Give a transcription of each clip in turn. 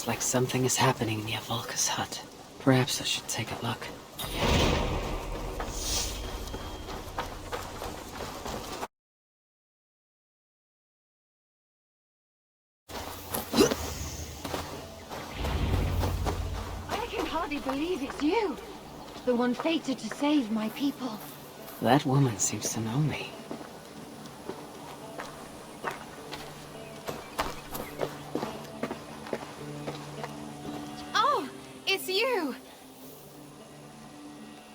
Looks like something is happening near Volka's hut. Perhaps I should take a look. I can hardly believe it's you. The one fated to save my people. That woman seems to know me. Oh, it's you!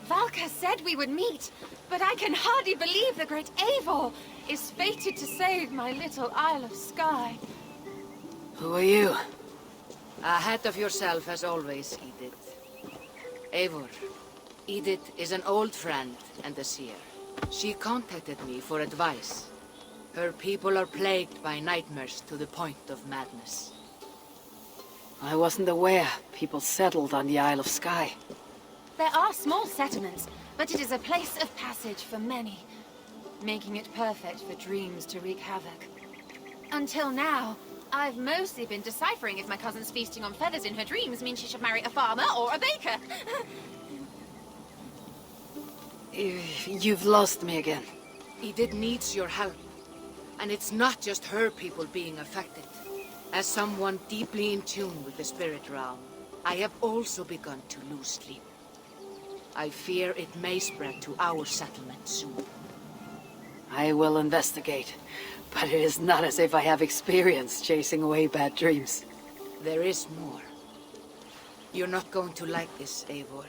Valka said we would meet, but I can hardly believe the great Eivor is fated to save my little Isle of Skye. Who are you? Ahead of yourself as always, Edith. Eivor. Edith is an old friend and a seer. She contacted me for advice. Her people are plagued by nightmares to the point of madness. I wasn't aware people settled on the Isle of Skye. There are small settlements, but it is a place of passage for many, making it perfect for dreams to wreak havoc. Until now, I've mostly been deciphering if my cousin's feasting on feathers in her dreams means she should marry a farmer or a baker. You've lost me again. Edith needs your help. And it's not just her people being affected. As someone deeply in tune with the spirit realm, I have also begun to lose sleep. I fear it may spread to our settlement soon. I will investigate, but it is not as if I have experience chasing away bad dreams. There is more. You're not going to like this, Eivor,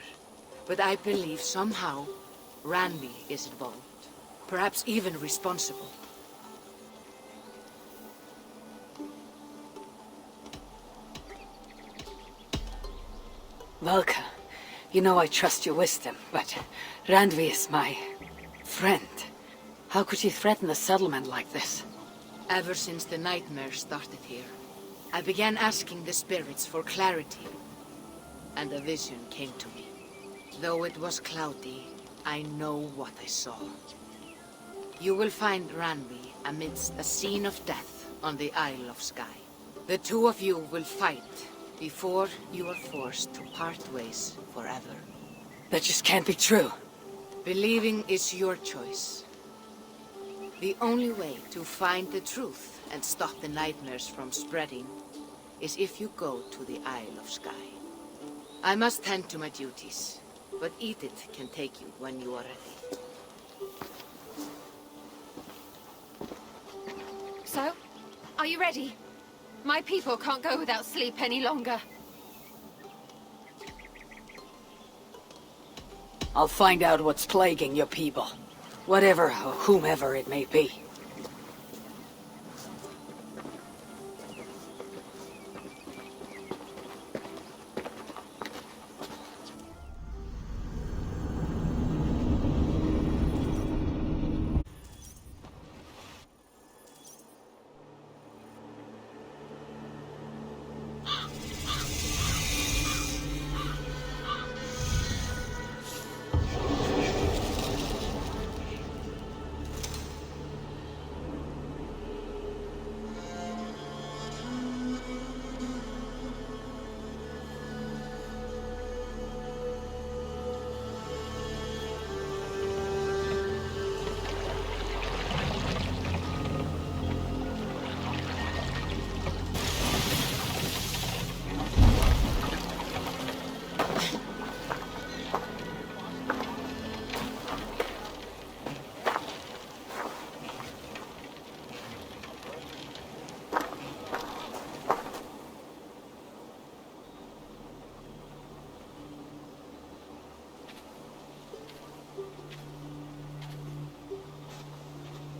but I believe somehow Ranvi is involved. Perhaps even responsible. Valka, you know I trust your wisdom, but Randvi is my friend. How could she threaten a settlement like this? Ever since the nightmare started here, I began asking the spirits for clarity, and a vision came to me. Though it was cloudy, I know what I saw. You will find Ranvi amidst a scene of death on the Isle of Skye. The two of you will fight before you are forced to part ways forever. That just can't be true. Believing is your choice. The only way to find the truth and stop the nightmares from spreading is if you go to the Isle of Skye. I must tend to my duties, but Edith can take you when you are ready. So, are you ready? My people can't go without sleep any longer. I'll find out what's plaguing your people. Whatever or whomever it may be.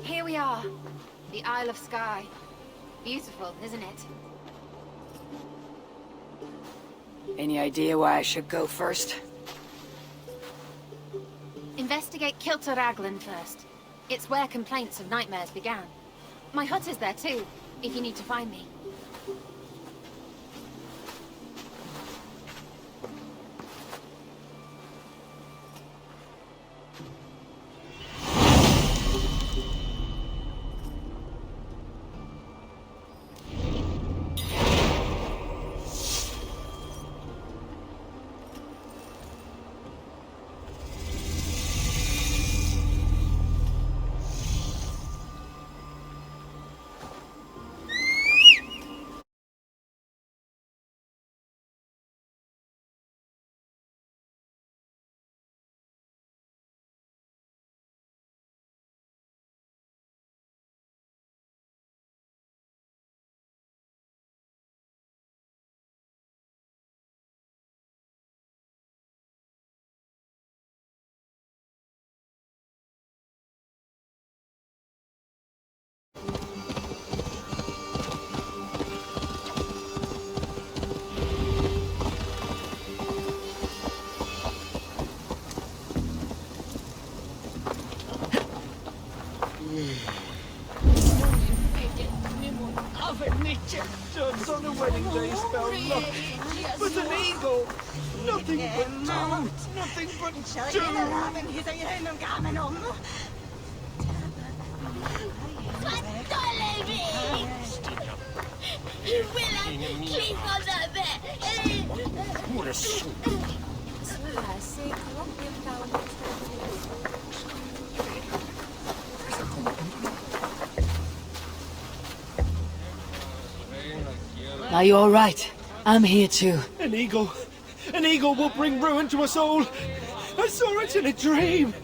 Here we are. The Isle of Skye. Beautiful, isn't it? Any idea where I should go first? Investigate Kilter Raglan first. It's where complaints of nightmares began. My hut is there too, if you need to find me. wedding day spell luck. But an eagle! Nothing but doom! Nothing but doom! What a swoop! Are you all right? I'm here too. An eagle will bring ruin to us all. I saw it in a dream.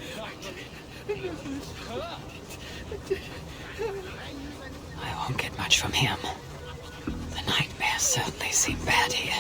I won't get much from him. The nightmares certainly seem bad here.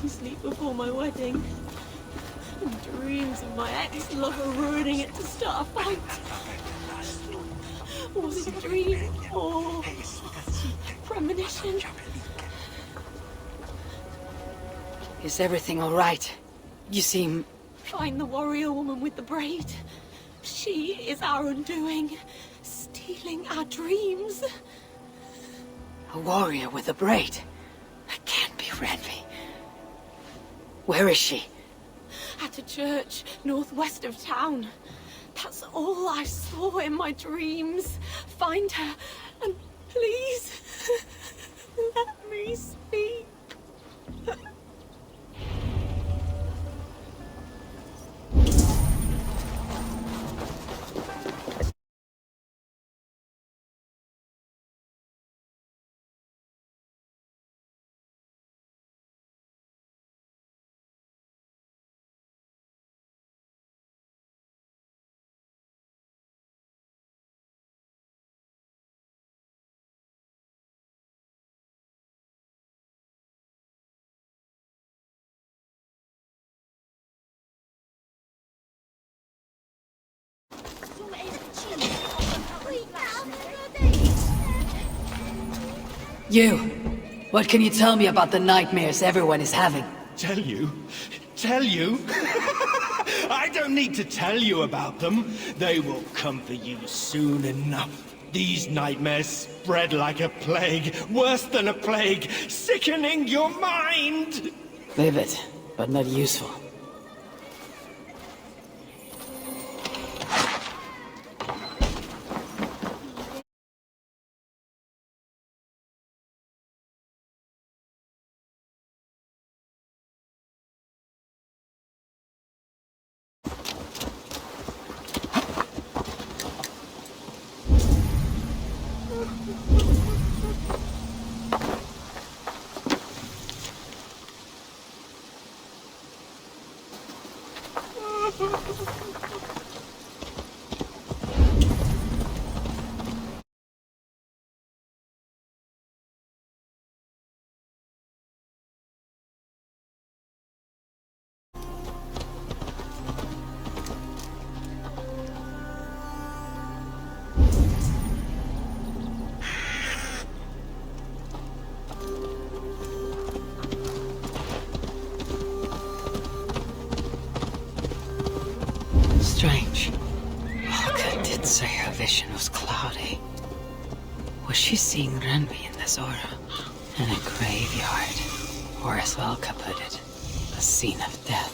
To sleep before my wedding. And dreams of my ex-lover ruining it to start a fight. Was it a dream or premonition? Is everything all right? You seem... Find the warrior woman with the braid. She is our undoing, stealing our dreams. A warrior with a braid? That can't be Renvi. Where is she? At a church northwest of town. That's all I saw in my dreams. Find her and please let me speak. You! What can you tell me about the nightmares everyone is having? Tell you? Tell you? I don't need to tell you about them. They will come for you soon enough. These nightmares spread like a plague, worse than a plague, sickening your mind! Vivid, but not useful. Strange. Olga did say her vision was cloudy. Was she seeing Renvi in this aura? In a graveyard, or as Velka put it, a scene of death.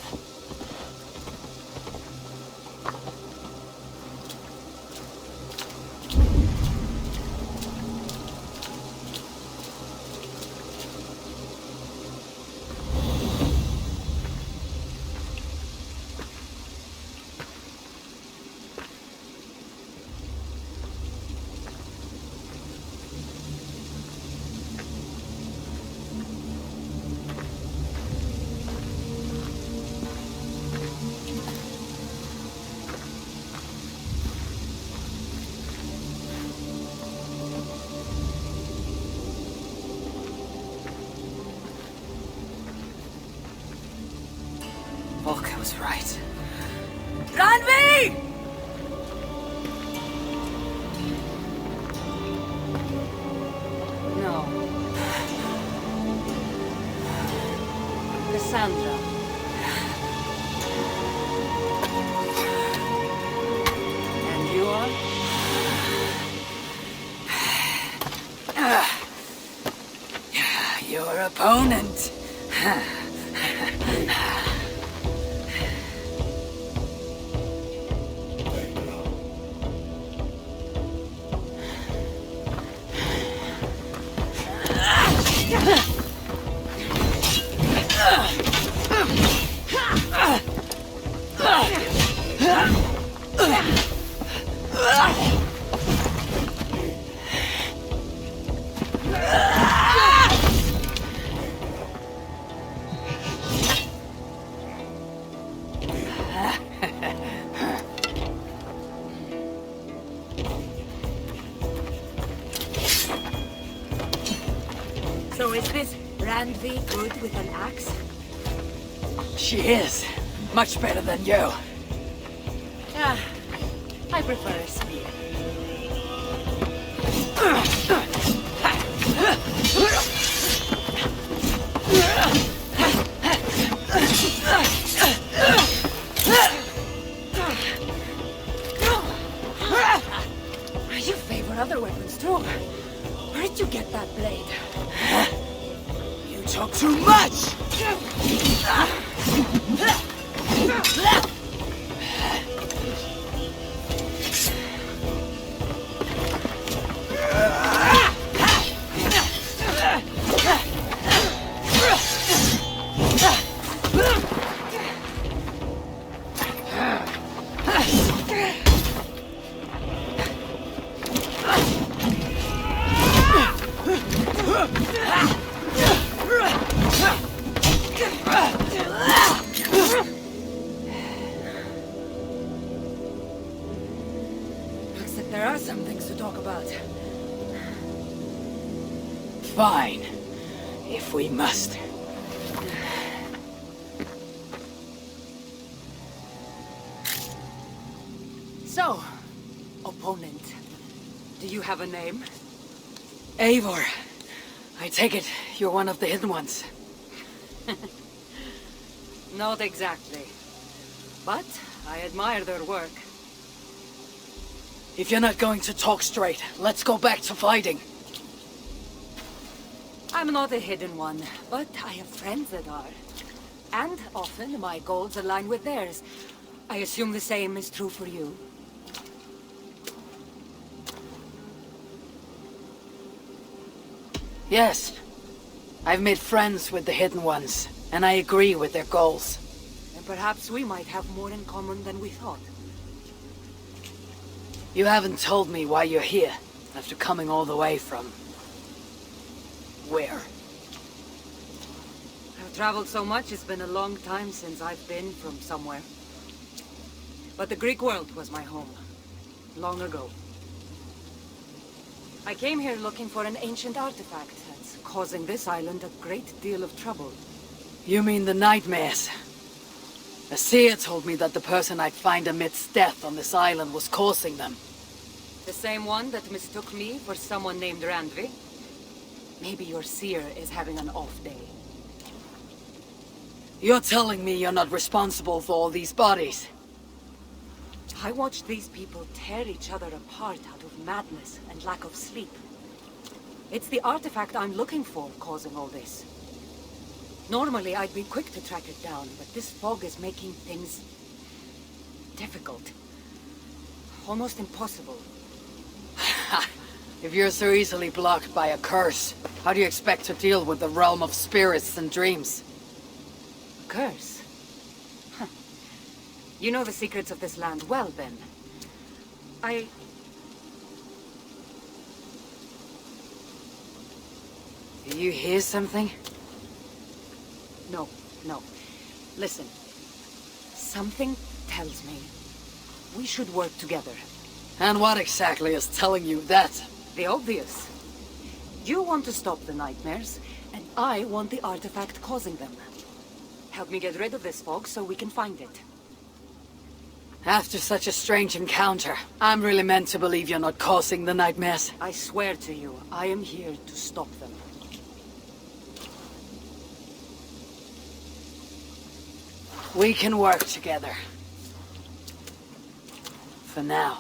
was right. Randvi! No. Cassandra. And you are? Your opponent. So is this Randvi good with an axe? She is. Much better than you. Ah, I prefer a spear. You favor other weapons too. Where did you get that blade? You talk too much! Looks like there are some things to talk about. Fine. If we must. So, opponent, do you have a name? Eivor. I take it you're one of the hidden ones. Not exactly. But I admire their work. If you're not going to talk straight, let's go back to fighting. I'm not a hidden one, but I have friends that are. And often my goals align with theirs. I assume the same is true for you. Yes. I've made friends with the hidden ones, and I agree with their goals. And perhaps we might have more in common than we thought. You haven't told me why you're here, after coming all the way from... where? I've traveled so much, it's been a long time since I've been from somewhere. But the Greek world was my home, long ago. I came here looking for an ancient artifact that's causing this island a great deal of trouble. You mean the nightmares? A seer told me that the person I'd find amidst death on this island was causing them. The same one that mistook me for someone named Randvi? Maybe your seer is having an off day. You're telling me you're not responsible for all these bodies? I watched these people tear each other apart out of madness and lack of sleep. It's the artifact I'm looking for causing all this. Normally, I'd be quick to track it down, but this fog is making things... difficult. Almost impossible. If you're so easily blocked by a curse, how do you expect to deal with the realm of spirits and dreams? A curse? Huh. You know the secrets of this land well, then. Do you hear something? No. Listen. Something tells me we should work together. And what exactly is telling you that? The obvious. You want to stop the nightmares, and I want the artifact causing them. Help me get rid of this fog so we can find it. After such a strange encounter, I'm really meant to believe you're not causing the nightmares. I swear to you, I am here to stop them. We can work together. For now.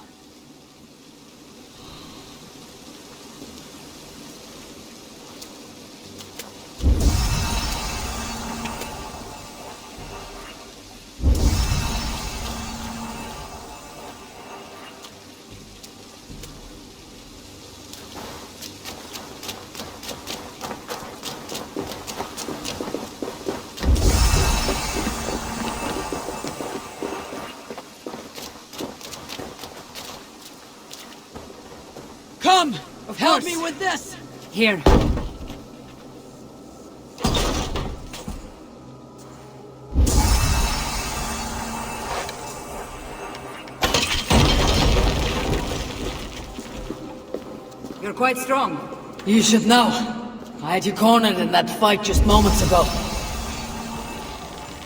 Come! Help course. me with this! Here. You're quite strong. You should know. I had you cornered in that fight just moments ago.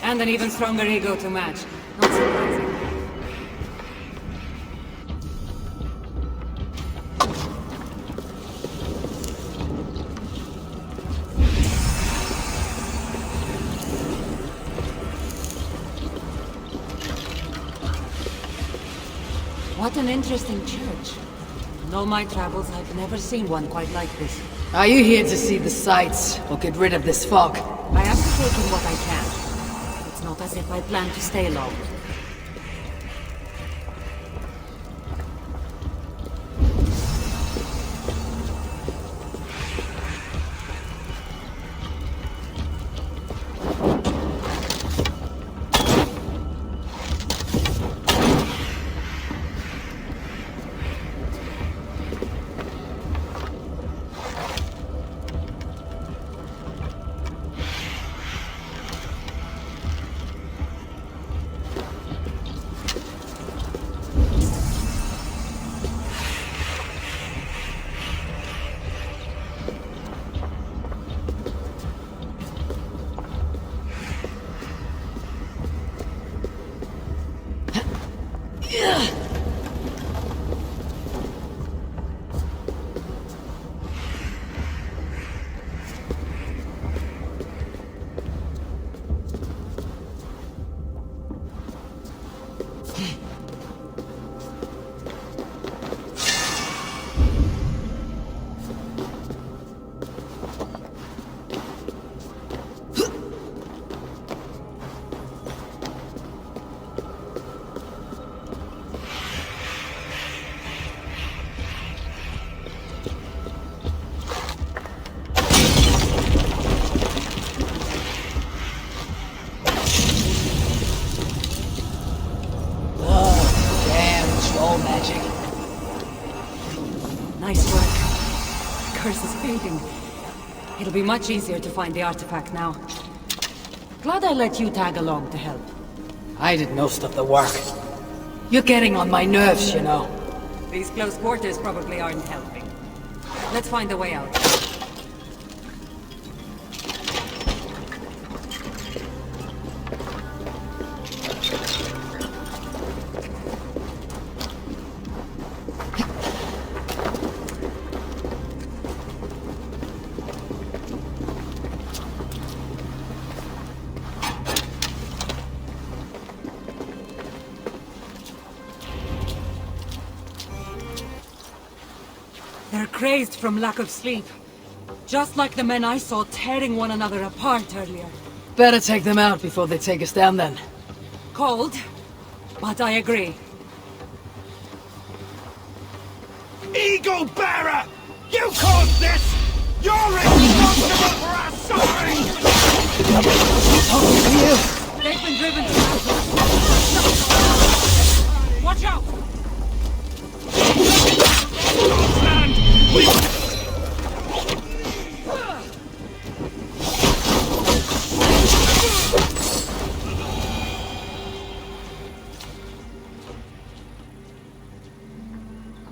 And an even stronger ego to match. Not surprising. What an interesting church. In all my travels, I've never seen one quite like this. Are you here to see the sights, or get rid of this fog? I have to take in what I can. It's not as if I plan to stay long. Nice work. The curse is fading. It'll be much easier to find the artifact now. Glad I let you tag along to help. I did most of the work. You're getting on my nerves, you know. These close quarters probably aren't helping. Let's find a way out. They're crazed from lack of sleep. Just like the men I saw tearing one another apart earlier. Better take them out before they take us down then. Cold, but I agree. Eagle Bearer! You caused this! You're responsible for our suffering! Talking to you! They've been driven to battle. Watch out! Stand!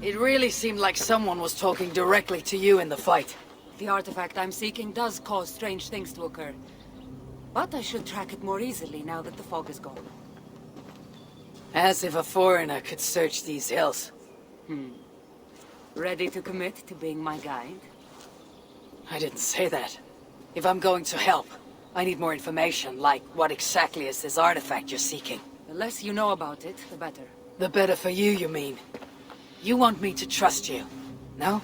It really seemed like someone was talking directly to you in the fight. The artifact I'm seeking does cause strange things to occur. But I should track it more easily now that the fog is gone. As if a foreigner could search these hills. Ready to commit to being my guide? I didn't say that. If I'm going to help, I need more information, like what exactly is this artifact you're seeking? The less you know about it, the better. The better for you, you mean? You want me to trust you, no?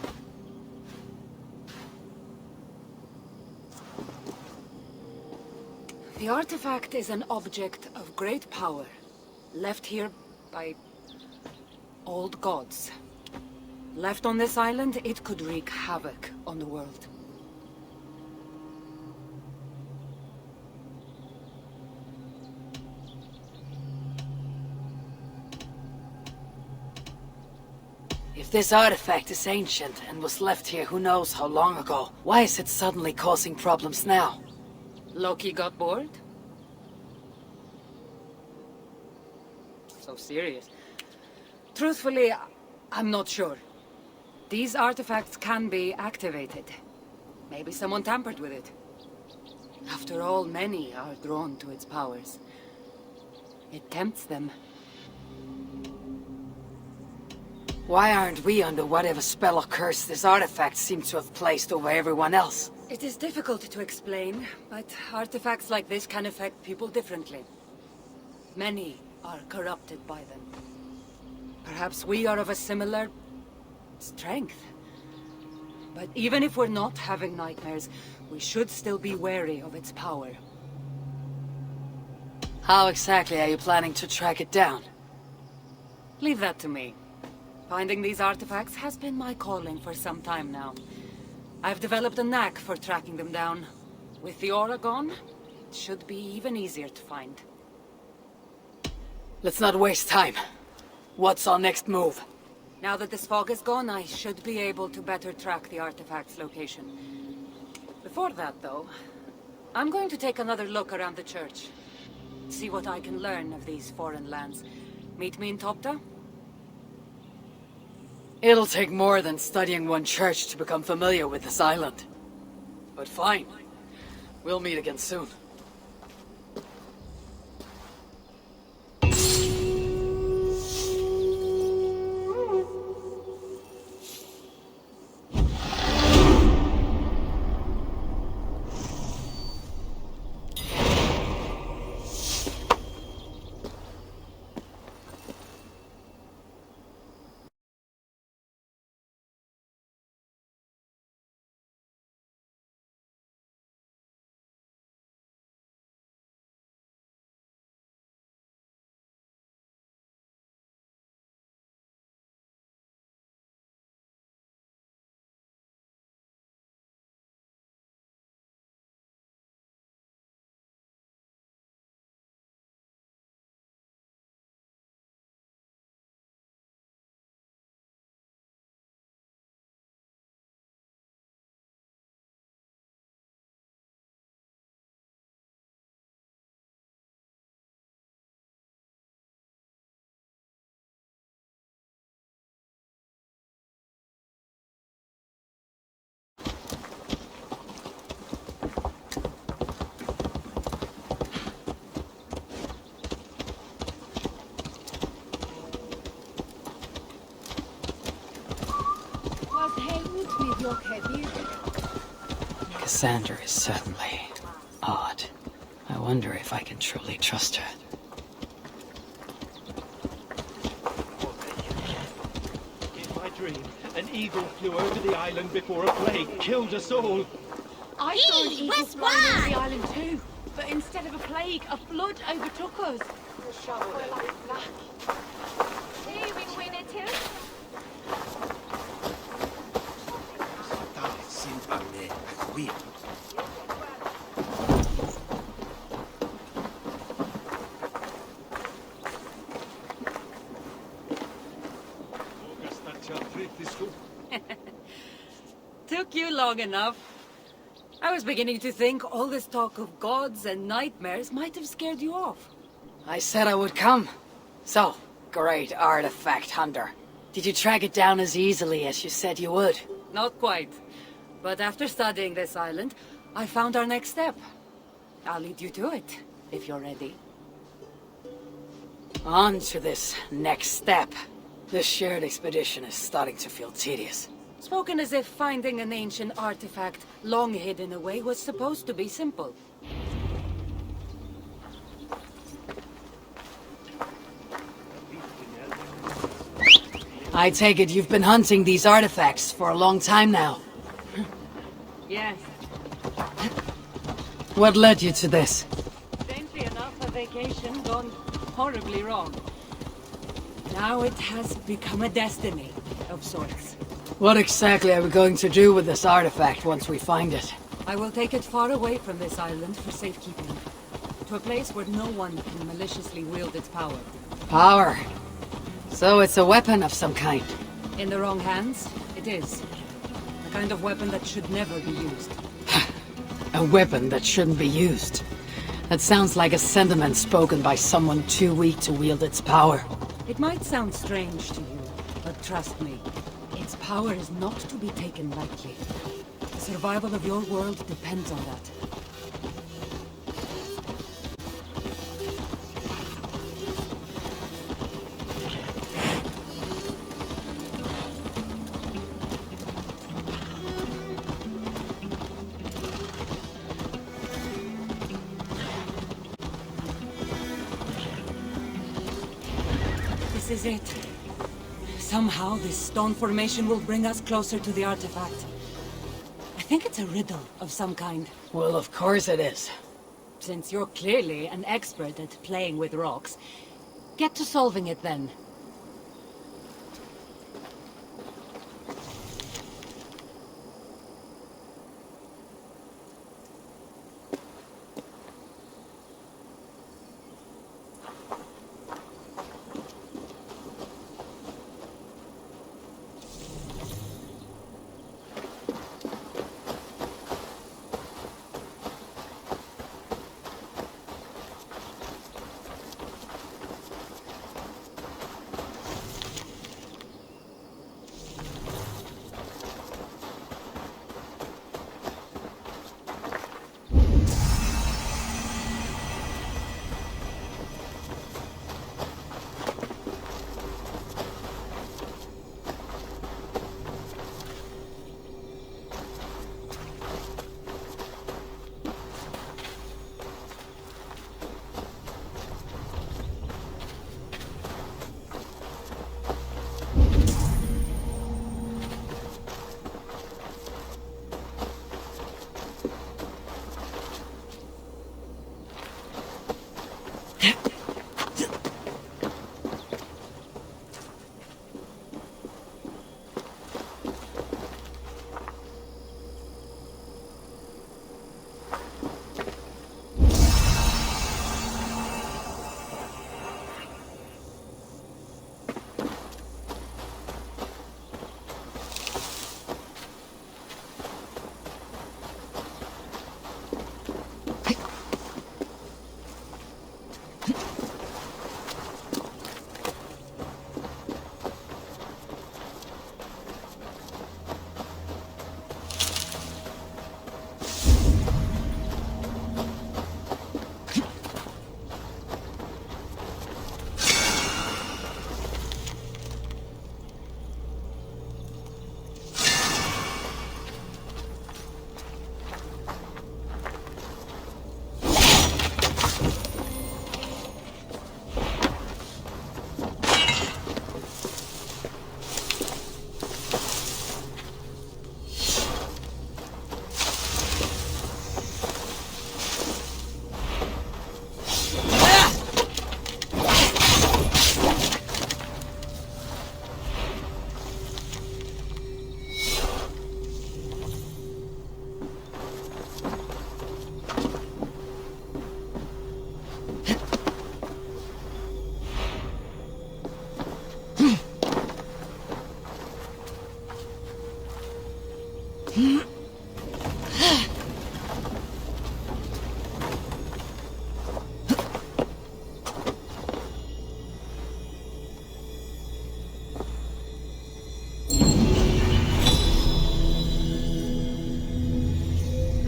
The artifact is an object of great power, left here by old gods. Left on this island, it could wreak havoc on the world. If this artifact is ancient and was left here who knows how long ago, why is it suddenly causing problems now? Loki got bored? So serious. Truthfully, I'm not sure. These artifacts can be activated. Maybe someone tampered with it. After all, many are drawn to its powers. It tempts them. Why aren't we under whatever spell or curse this artifact seems to have placed over everyone else? It is difficult to explain, but artifacts like this can affect people differently. Many are corrupted by them. Perhaps we are of a similar strength. But even if we're not having nightmares, we should still be wary of its power. How exactly are you planning to track it down? Leave that to me. Finding these artifacts has been my calling for some time now. I've developed a knack for tracking them down. With the aura gone, it should be even easier to find. Let's not waste time. What's our next move? Now that this fog is gone, I should be able to better track the artifact's location. Before that, though, I'm going to take another look around the church. See what I can learn of these foreign lands. Meet me in Topta? It'll take more than studying one church to become familiar with this island. But fine. We'll meet again soon. Cassandra is certainly odd. I wonder if I can truly trust her. In my dream, an eagle flew over the island before a plague killed us all. I saw an eagle flying over the island too, but instead of a plague, a flood overtook us. The shadow were like black. Hey, we win it too? Took you long enough. I was beginning to think all this talk of gods and nightmares might have scared you off. I said I would come. So, great artifact hunter. Did you track it down as easily as you said you would? Not quite. But after studying this island, I found our next step. I'll lead you to it, if you're ready. On to this next step. This shared expedition is starting to feel tedious. Spoken as if finding an ancient artifact long hidden away was supposed to be simple. I take it you've been hunting these artifacts for a long time now. Yes. What led you to this? Strangely enough, a vacation gone horribly wrong. Now it has become a destiny, of sorts. What exactly are we going to do with this artifact once we find it? I will take it far away from this island for safekeeping. To a place where no one can maliciously wield its power. Power. So it's a weapon of some kind. In the wrong hands, it is. The kind of weapon that should never be used. A weapon that shouldn't be used. That sounds like a sentiment spoken by someone too weak to wield its power. It might sound strange to you, but trust me, its power is not to be taken lightly. The survival of your world depends on that. This is it. Somehow this stone formation will bring us closer to the artifact. I think it's a riddle of some kind. Well, of course it is. Since you're clearly an expert at playing with rocks, get to solving it then.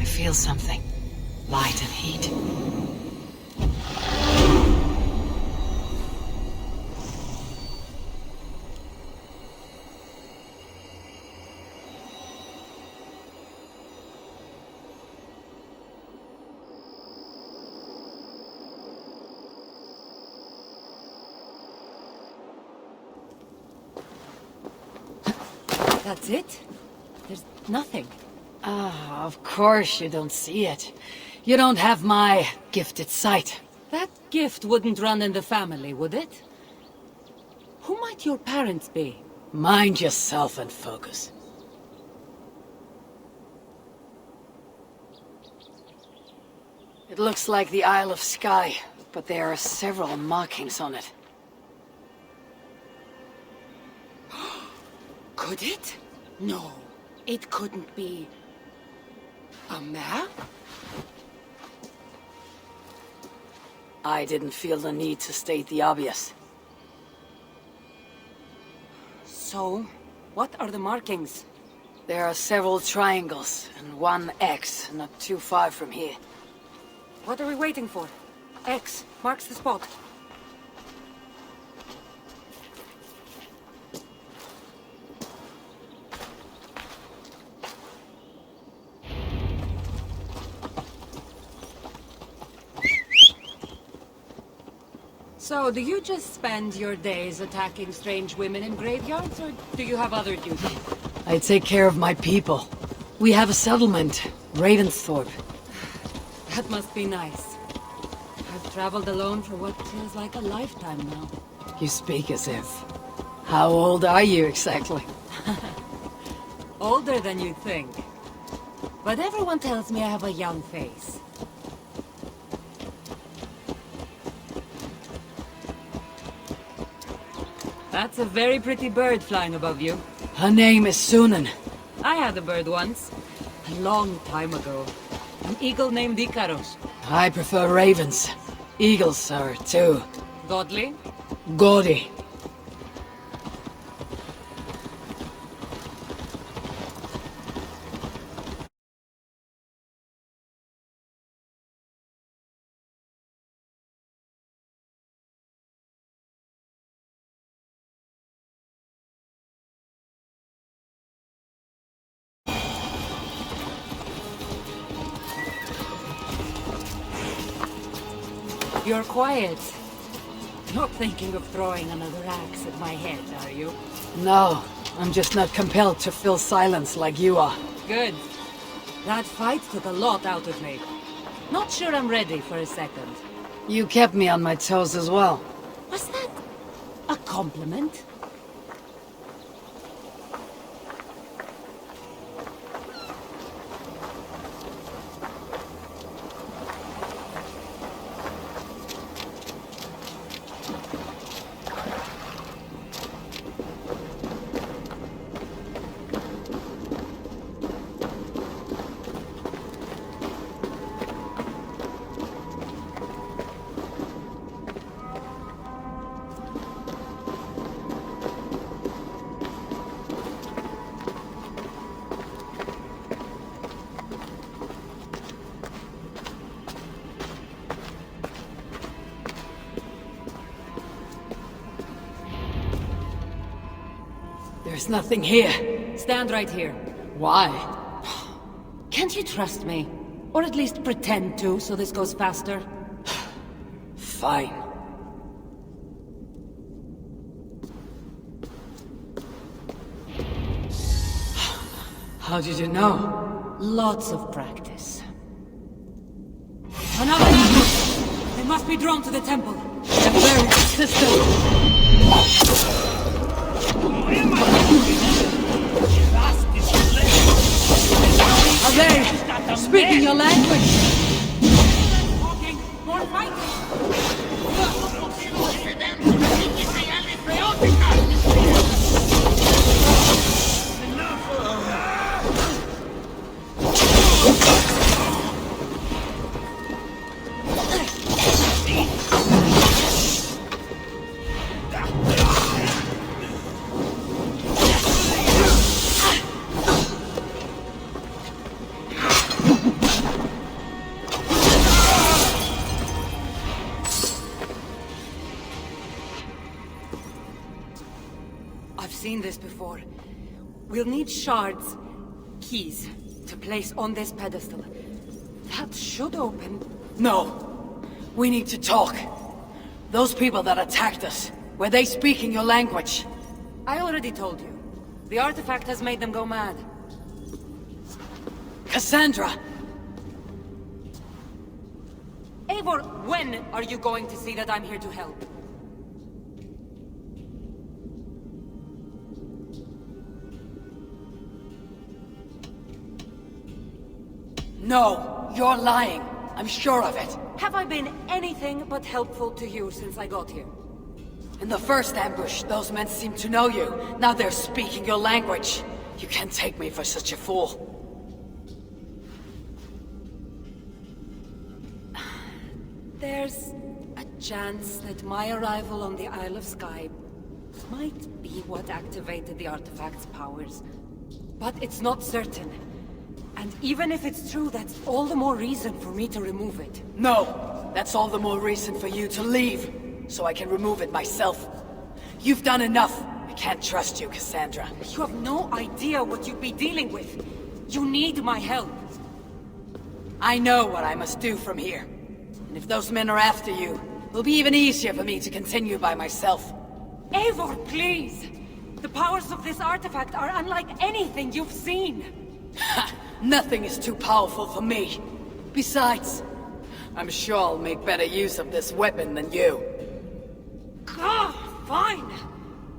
Feel something. Light and heat. That's it? There's nothing. Ah, of course you don't see it. You don't have my gifted sight. That gift wouldn't run in the family, would it? Who might your parents be? Mind yourself and focus. It looks like the Isle of Skye, but there are several markings on it. Could it? No, it couldn't be. A map? I didn't feel the need to state the obvious. So, what are the markings? There are several triangles and one X not too far from here. What are we waiting for? X marks the spot. So, do you just spend your days attacking strange women in graveyards, or do you have other duties? I take care of my people. We have a settlement, Ravensthorpe. That must be nice. I've traveled alone for what feels like a lifetime now. You speak as if. How old are you exactly? Older than you'd think. But everyone tells me I have a young face. That's a very pretty bird flying above you. Her name is Sunan. I had a bird once. A long time ago. An eagle named Icarus. I prefer ravens. Eagles are too Godly? gaudy. You're quiet. Not thinking of throwing another axe at my head, are you? No, I'm just not compelled to fill silence like you are. Good. That fight took a lot out of me. Not sure I'm ready for a second. You kept me on my toes as well. Was that a compliment? There's nothing here. Stand right here. Why? Can't you trust me? Or at least pretend to, so this goes faster? Fine. How did you know? Lots of practice. Another! They must be drawn to the temple. They're very persistent. Are they speaking your language? Talking, more fighting! I've seen this before. We'll need shards, keys, to place on this pedestal. That should open... No. We need to talk. Those people that attacked us, were they speaking your language? I already told you. The artifact has made them go mad. Cassandra! Eivor, when are you going to see that I'm here to help? No, you're lying. I'm sure of it. Have I been anything but helpful to you since I got here? In the first ambush, those men seemed to know you. Now they're speaking your language. You can't take me for such a fool. There's a chance that my arrival on the Isle of Skye might be what activated the artifact's powers. But it's not certain. And even if it's true, that's all the more reason for me to remove it. No! That's all the more reason for you to leave, so I can remove it myself. You've done enough. I can't trust you, Cassandra. You have no idea what you'd be dealing with. You need my help. I know what I must do from here. And if those men are after you, it'll be even easier for me to continue by myself. Eivor, please! The powers of this artifact are unlike anything you've seen. Nothing is too powerful for me. Besides, I'm sure I'll make better use of this weapon than you. Fine!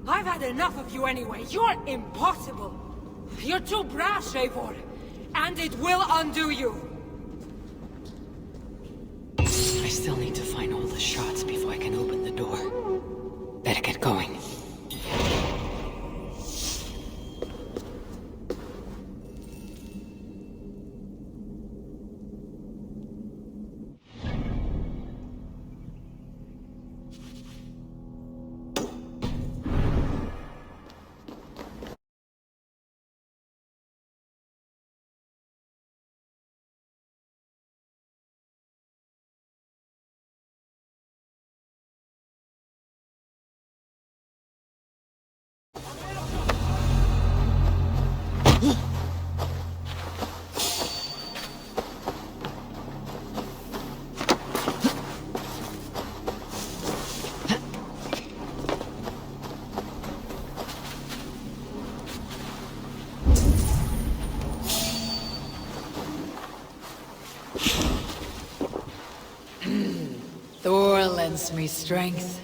I've had enough of you anyway. You're impossible. You're too brash, Eivor. And it will undo you. I still need to find all the shards before I can open the door. Better get going. Thor lends me strength.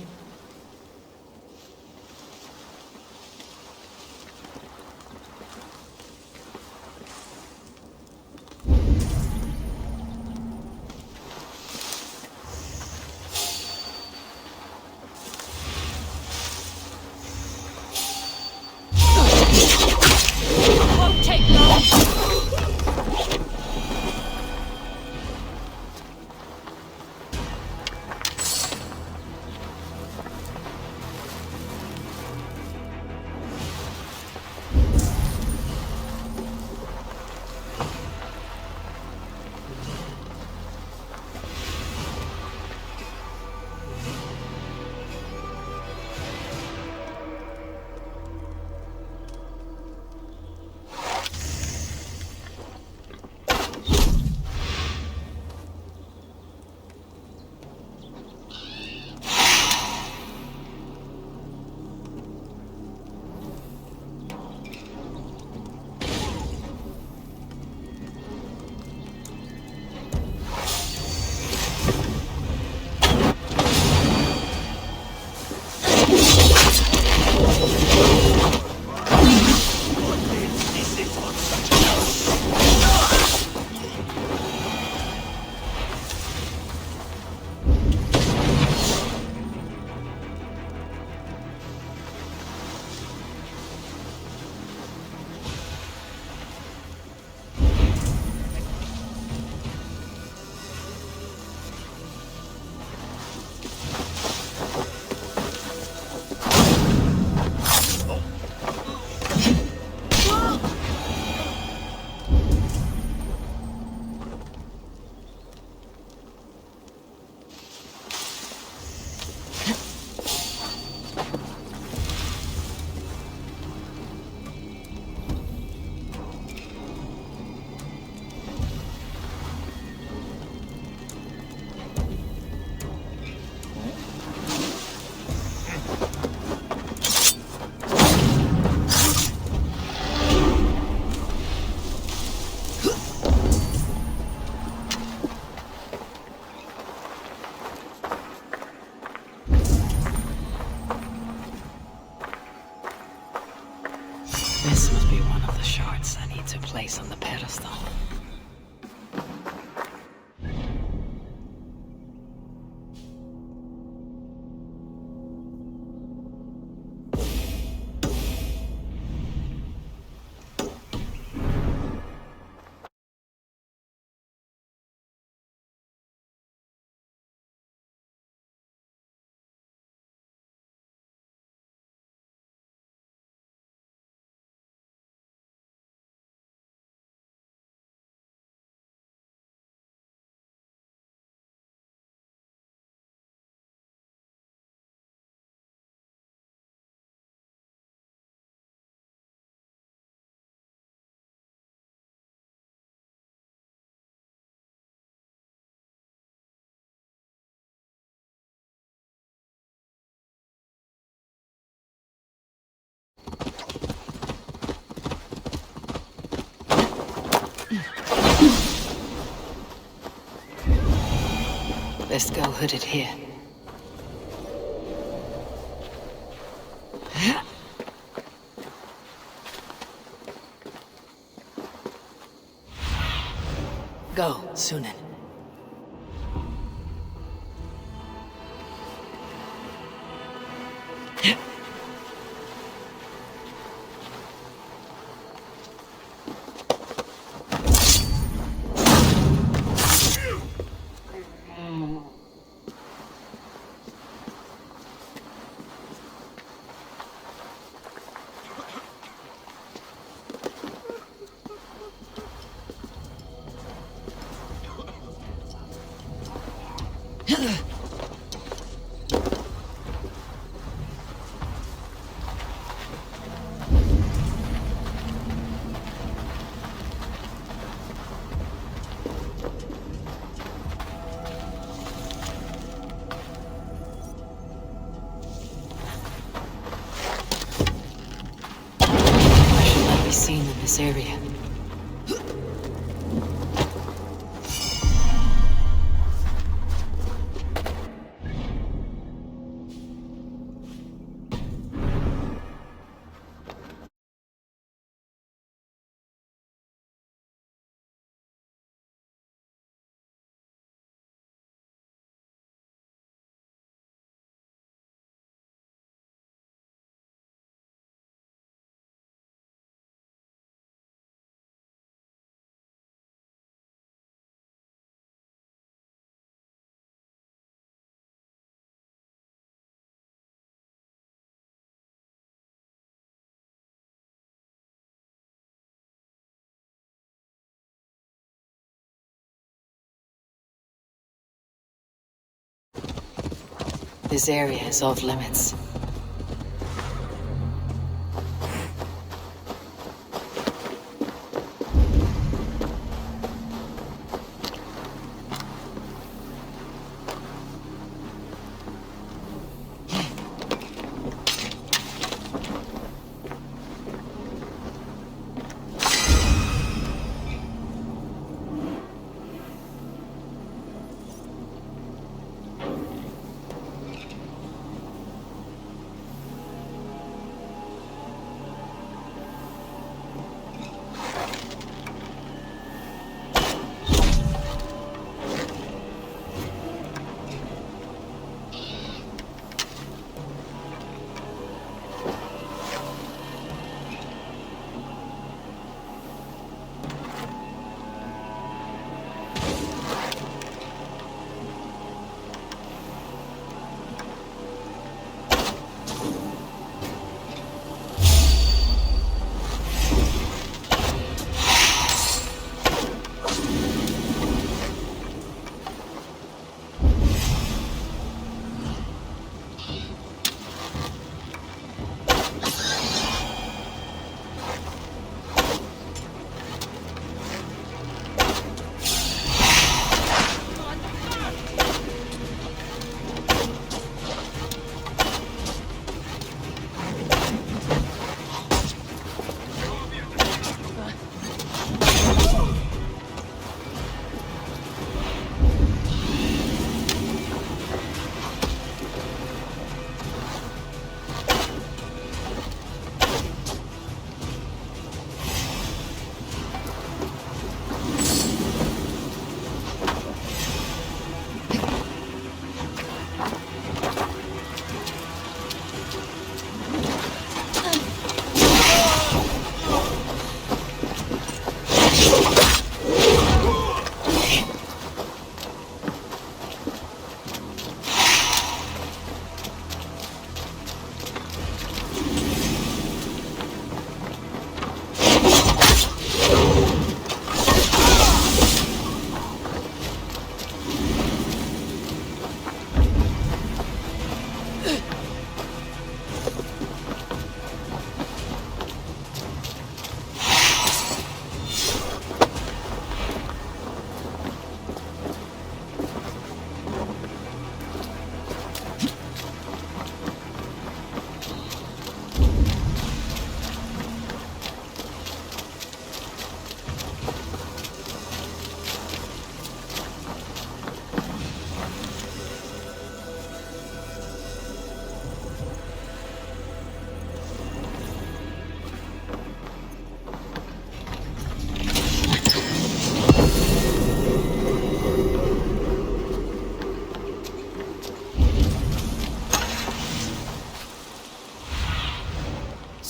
Won't take long! This must be one of the shards I need to place on the pedestal. Let's go hooded here. Go, Sunan. Seen in this area. This area is off limits.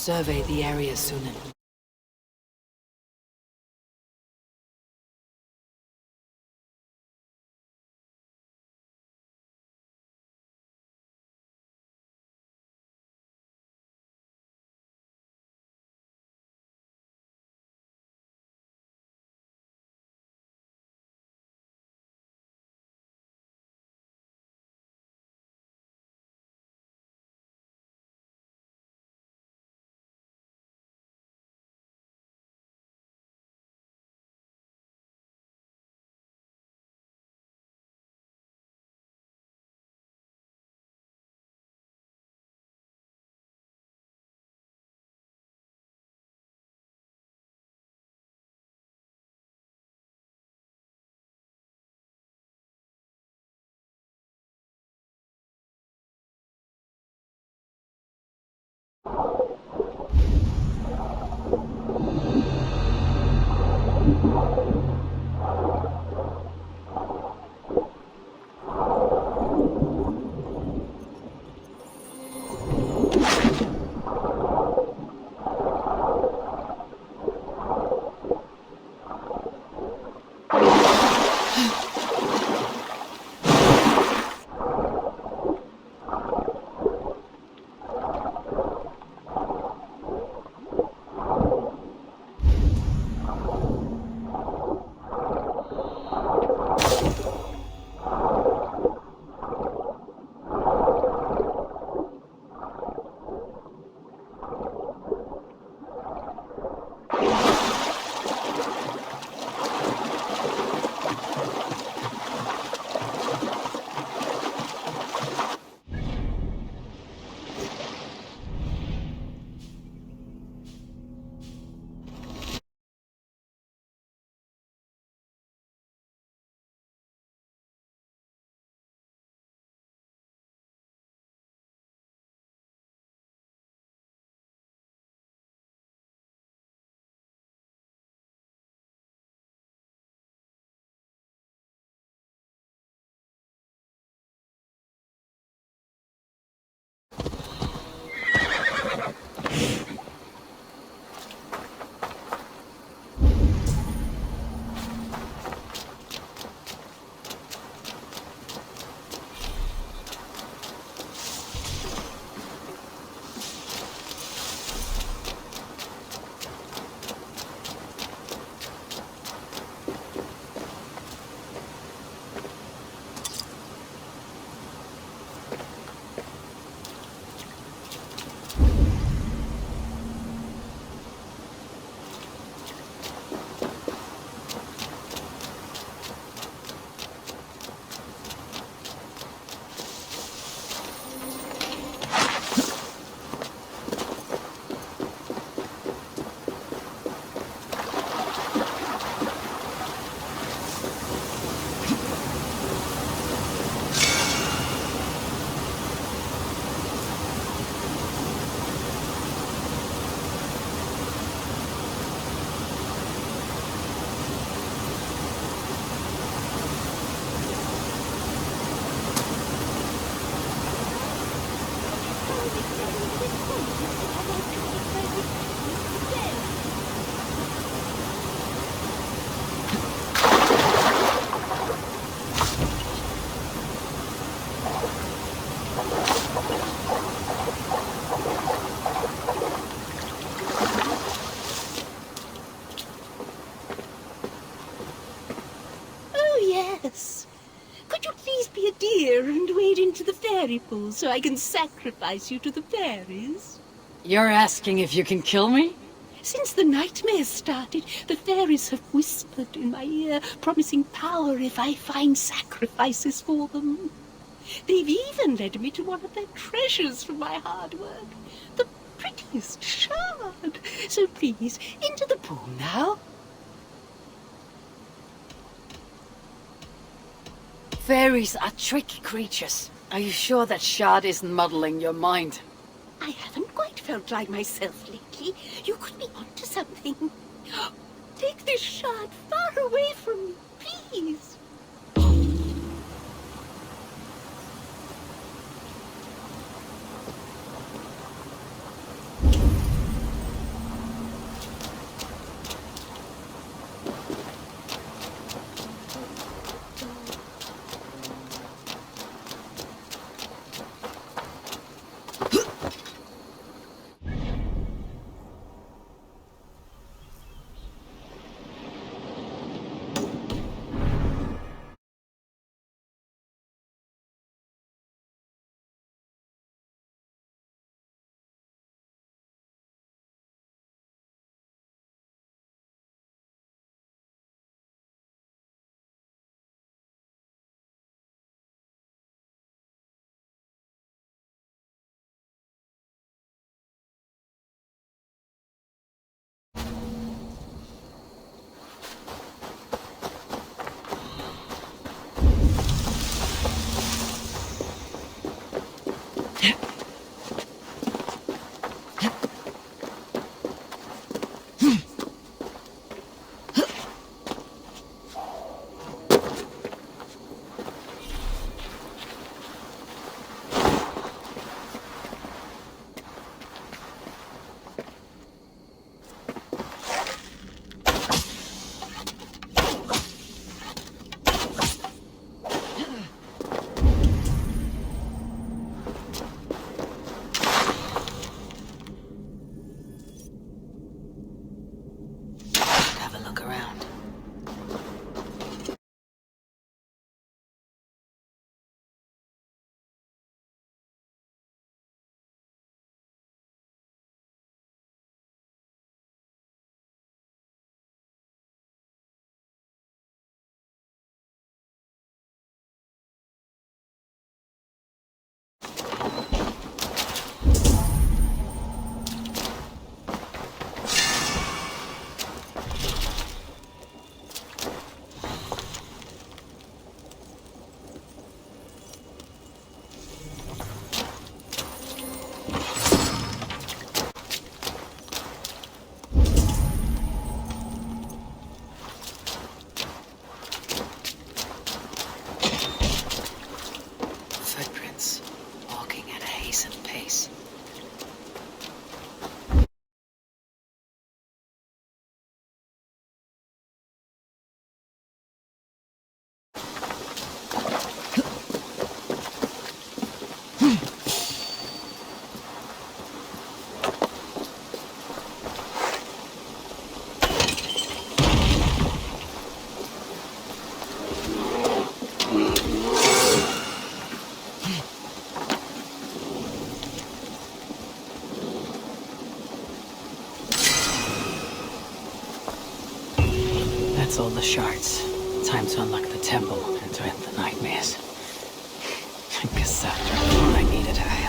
survey the area soon. Yes. Could you please be a dear and wade into the fairy pool so I can sacrifice you to the fairies? You're asking if you can kill me? Since the nightmares started, the fairies have whispered in my ear, promising power if I find sacrifices for them. They've even led me to one of their treasures from my hard work, the prettiest shard. So please, into the pool now. Fairies are tricky creatures. Are you sure that shard isn't muddling your mind? I haven't quite felt like myself lately. You could be onto something. Take this shard far away from me, please. That's all the shards. Time to unlock the temple and to end the nightmares. I guess after all I needed her.